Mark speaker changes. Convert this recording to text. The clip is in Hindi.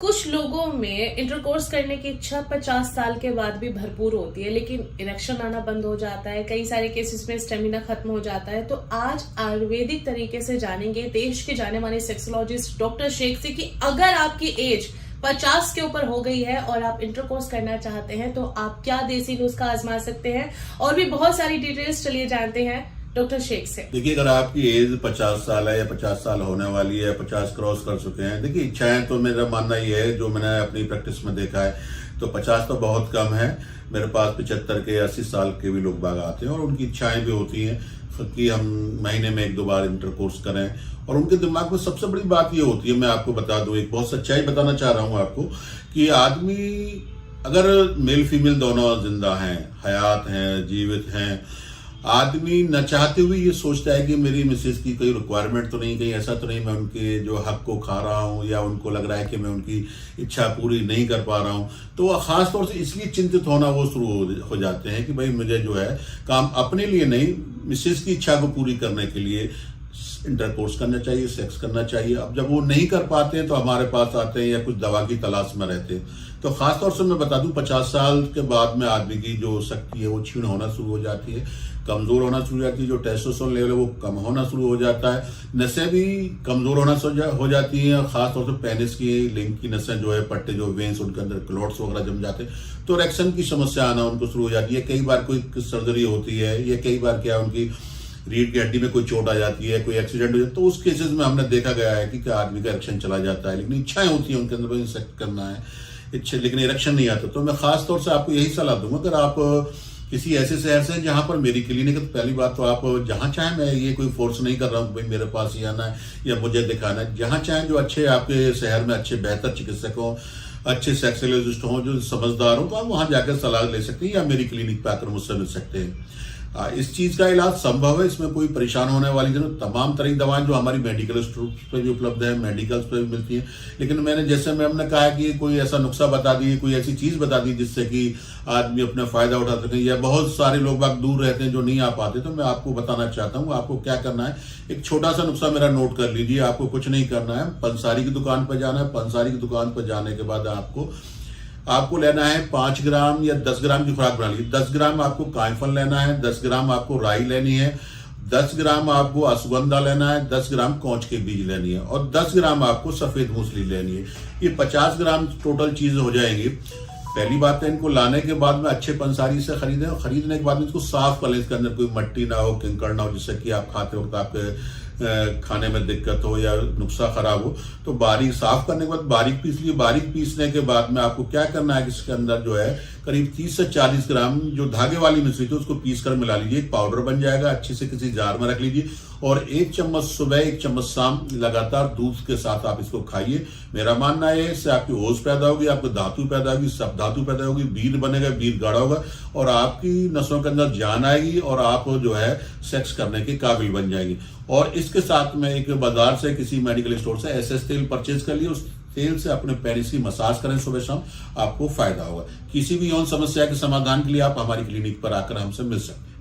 Speaker 1: कुछ लोगों में इंटरकोर्स करने की इच्छा 50 साल के बाद भी भरपूर होती है, लेकिन इरेक्शन आना बंद हो जाता है। कई सारे केसेस में स्टेमिना खत्म हो जाता है। तो आज आयुर्वेदिक तरीके से जानेंगे देश के जाने माने सेक्सोलॉजिस्ट डॉक्टर शेख से कि अगर आपकी एज 50 के ऊपर हो गई है और आप इंटरकोर्स करना चाहते हैं तो आप क्या देसी नुस्खा आजमा सकते हैं, और भी बहुत सारी डिटेल्स चलिए जानते हैं डॉक्टर शेख से।
Speaker 2: देखिए, अगर आपकी एज 50 साल है या 50 साल होने वाली है, 50 क्रॉस कर चुके हैं, देखिए इच्छाएं तो मेरा मानना ये है, जो मैंने अपनी प्रैक्टिस में देखा है, तो 50 तो बहुत कम है। मेरे पास 75 के 80 साल के भी लोग बाग आते हैं और उनकी इच्छाएं भी होती हैं कि हम महीने में 1-2 बार इंटरकोर्स करें। और उनके दिमाग में सबसे बड़ी बात ये होती है, मैं आपको बता दूं, एक बहुत सच्चाई बताना चाह रहा हूं आपको, कि आदमी अगर मेल फीमेल दोनों जिंदा हैं, हयात हैं, जीवित हैं, आदमी न चाहते हुए ये सोचता है कि मेरी मिसेज की कोई रिक्वायरमेंट तो नहीं, कहीं ऐसा तो नहीं मैं उनके जो हक को खा रहा हूं, या उनको लग रहा है कि मैं उनकी इच्छा पूरी नहीं कर पा रहा हूं। तो वह खास तौर से इसलिए चिंतित होना वो शुरू हो जाते हैं कि भाई मुझे जो है काम अपने लिए नहीं, मिसेज की इच्छा को पूरी करने के लिए इंटरकोर्स करना चाहिए, सेक्स करना चाहिए। अब जब वो नहीं कर पाते हैं तो हमारे पास आते हैं या कुछ दवा की तलाश में रहते हैं। तो खासतौर से मैं बता दूं, 50 साल के बाद में आदमी की जो शक्ति है वो क्षीण होना शुरू हो जाती है, कमजोर होना शुरू हो जाती है, जो टेस्टोस्टेरोन लेवल है वो कम होना शुरू हो जाता है, नसें भी कमजोर होना हो जाती हैं। खासतौर से पेनिस की लिंग की नसें जो है, पट्टे जो वेन्स, उनके अंदर क्लॉट्स वगैरह जम जाते हैं, तो इरेक्शन की समस्या आना उनको शुरू हो जाती है। कई बार कोई सर्जरी होती है, या कई बार क्या उनकी रीढ़ की हड्डी में कोई चोट आ जाती है, कोई एक्सीडेंट हो जाता है, तो उस केसेस में हमने देखा गया है कि आदमी का इरेक्शन चला जाता है, लेकिन इच्छाएं होती हैं उनके अंदर इंसेक्ट करना है, इच्छा, लेकिन इरेक्शन नहीं आता। तो मैं खास तौर से आपको यही सलाह दूंगा, अगर आप किसी ऐसे शहर से जहां पर मेरी क्लिनिक है, तो पहली बात तो आप जहां चाहें, मैं ये कोई फोर्स नहीं कर रहा हूं भाई मेरे पास ही आना है या मुझे दिखाना है, जहां चाहें, जो अच्छे आपके शहर में अच्छे बेहतर चिकित्सक हों, अच्छे सेक्सोलॉजिस्ट हों, जो समझदार हो, तो आप वहां जाकर सलाह ले सकते हैं या मेरी क्लिनिक पर आकर मुझसे मिल सकते हैं। इस चीज का इलाज संभव है, इसमें कोई परेशान होने वाली नहीं। तमाम तरह की दवाएं जो हमारी मेडिकल स्टोर्स पे भी उपलब्ध है, मेडिकल्स पे भी मिलती हैं, लेकिन मैंने जैसे हमने कहा कि कोई ऐसा नुस्खा बता दी, कोई ऐसी चीज बता दी जिससे कि आदमी अपना फायदा उठा सके, या बहुत सारे लोग बाग दूर रहते हैं जो नहीं आ पाते, तो मैं आपको बताना चाहता हूँ आपको क्या करना है। एक छोटा सा नुस्खा मेरा नोट कर लीजिए। आपको कुछ नहीं करना है, पंसारी की दुकान पर जाना है। पंसारी की दुकान पर जाने के बाद आपको लेना है 5 ग्राम या 10 ग्राम की खुराक बना लीजिए। 10 ग्राम आपको कायफल लेना है, 10 ग्राम आपको राई लेनी है, 10 ग्राम आपको अश्वगंधा लेना है, 10 ग्राम कौच के बीज लेनी है, और 10 ग्राम आपको सफेद मूसली लेनी है। ये 50 ग्राम टोटल चीज हो जाएंगी। पहली बात है, इनको लाने के बाद में अच्छे पंसारी से खरीदें, और खरीदने के बाद में इसको साफ कर लें, इसके अंदर कोई मट्टी ना हो, कंकड़ ना हो, जिससे कि आप खाते वक्त आपके खाने में दिक्कत हो या नुस्खा खराब हो। तो बारीक साफ करने के बाद बारीक पीस लिए। बारीक पीसने के बाद में आपको क्या करना है कि इसके अंदर जो है करीब 30 से 40 ग्राम जो धागे वाली मिश्री थी उसको पीस कर मिला लीजिए। एक पाउडर बन जाएगा, अच्छे से किसी जार में रख लीजिए, और 1 चम्मच सुबह 1 चम्मच शाम लगातार दूध के साथ आप इसको खाइए। मेरा मानना है इससे आपकी ओज पैदा होगी, आपको धातु पैदा होगी, सब धातु पैदा होगी, बीर बनेगा, बीर गाढ़ा होगा, और आपकी नसों के अंदर जान आएगी, और आप जो है सेक्स करने के काबिल बन जाएगी। और इसके साथ में एक बाजार से, किसी मेडिकल स्टोर से एसएस तेल परचेज कर लिए, उस तेल से अपने पेनिस की मसाज करें सुबह शाम, आपको फायदा होगा। किसी भी यौन समस्या के समाधान के लिए आप हमारी क्लिनिक पर आकर हमसे मिल सकते हैं।